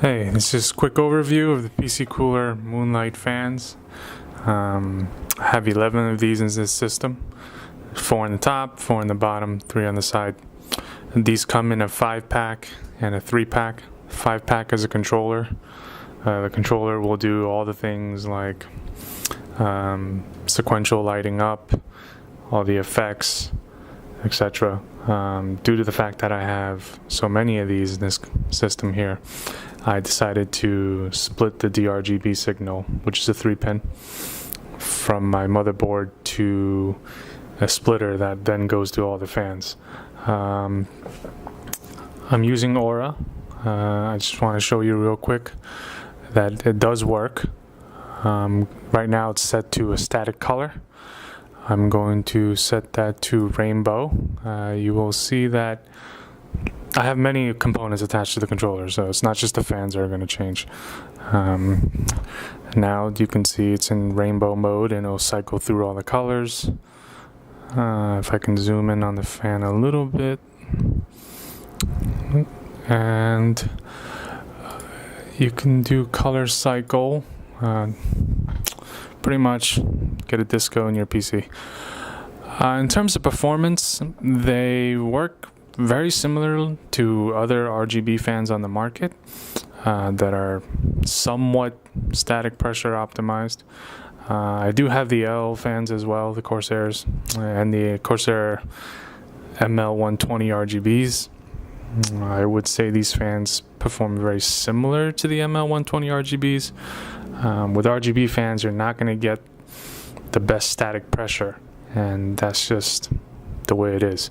Hey, this is a quick overview of the Pccooler Moonlight fans. I have 11 of these in this system. 4 on the top, 4 on the bottom, 3 on the side. And these come in a 5-pack and a 3-pack. 5-pack is a controller. The controller will do all the things like sequential lighting up, all the effects, etc. Due to the fact that I have so many of these in this system here, I decided to split the DRGB signal, which is a 3-pin, from my motherboard to a splitter that then goes to all the fans. I'm using Aura. I just want to show you real quick that it does work. Right now it's set to a static color. I'm going to set that to rainbow. You will see that I have many components attached to the controller, so it's not just the fans that are going to change. Now you can see it's in rainbow mode and it'll cycle through all the colors. If I can zoom in on the fan a little bit, and you can do color cycle, pretty much get a disco in your PC. In terms of performance, they work very similar to other RGB fans on the market that are somewhat static pressure optimized. I do have the L fans as well, the Corsairs, and the Corsair ML120 RGBs. I would say these fans perform very similar to the ML120 RGBs. With RGB fans, you're not going to get the best static pressure, and that's just the way it is.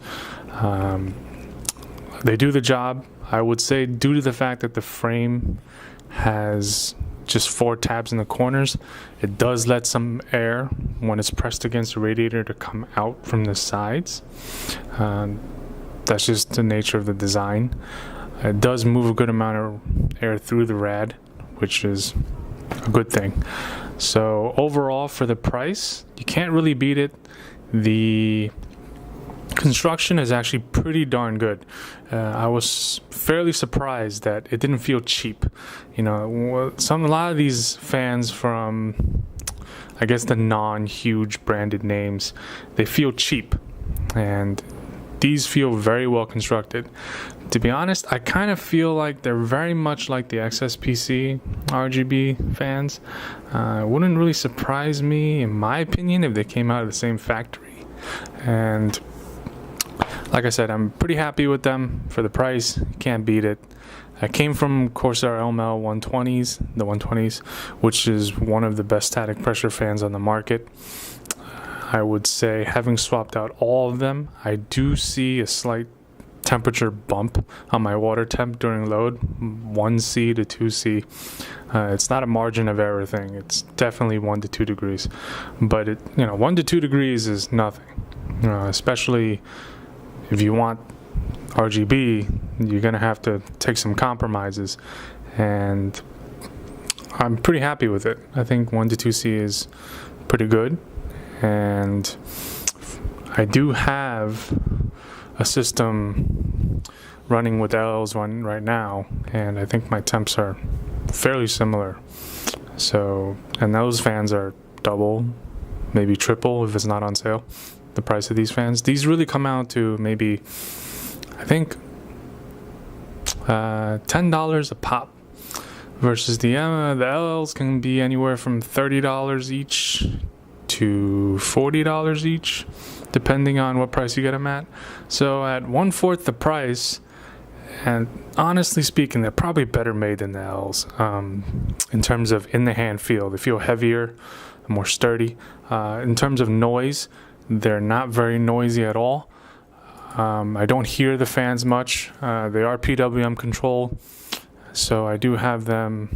They do the job. I would say, due to the fact that the frame has just 4 tabs in the corners, it does let some air when it's pressed against the radiator to come out from the sides. That's just the nature of the design. It does move a good amount of air through the rad, which is a good thing. So overall, for the price, you can't really beat it. The construction is actually pretty darn good. I was fairly surprised that it didn't feel cheap. You know, a lot of these fans from, I guess, the non-huge branded names, they feel cheap, and these feel very well constructed. To be honest, I kind of feel like they're very much like the XSPC RGB fans. It wouldn't really surprise me, in my opinion, if they came out of the same factory. And like I said, I'm pretty happy with them for the price. Can't beat it. I came from Corsair ML120s, the 120s, which is one of the best static pressure fans on the market. I would say, having swapped out all of them, I do see a slight temperature bump on my water temp during load, 1C to 2C. It's not a margin of error thing. It's definitely 1 to 2 degrees. But 1 to 2 degrees is nothing. Especially if you want RGB, you're gonna have to take some compromises, and I'm pretty happy with it. I think 1 to 2C is pretty good, and I do have a system running with LLs right now, and I think my temps are fairly similar. So, and those fans are double, maybe triple if it's not on sale, the price of these fans. These really come out to maybe, I think, $10 a pop, versus the LLs can be anywhere from $30 each to $40 each, depending on what price you get them at. So at 1/4 the price, and honestly speaking, they're probably better made than the L's in terms of in the hand feel. They feel heavier, more sturdy. In terms of noise, they're not very noisy at all. I don't hear the fans much. They are PWM controlled, so I do have them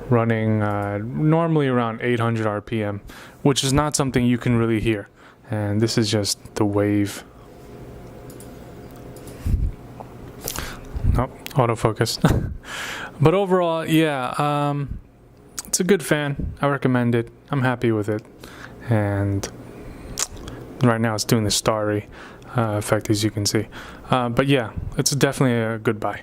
running normally around 800 RPM, which is not something you can really hear. And this is just the wave. Oh, autofocus. But overall, yeah, it's a good fan. I recommend it. I'm happy with it. And right now it's doing the starry effect, as you can see. But yeah, it's definitely a good buy.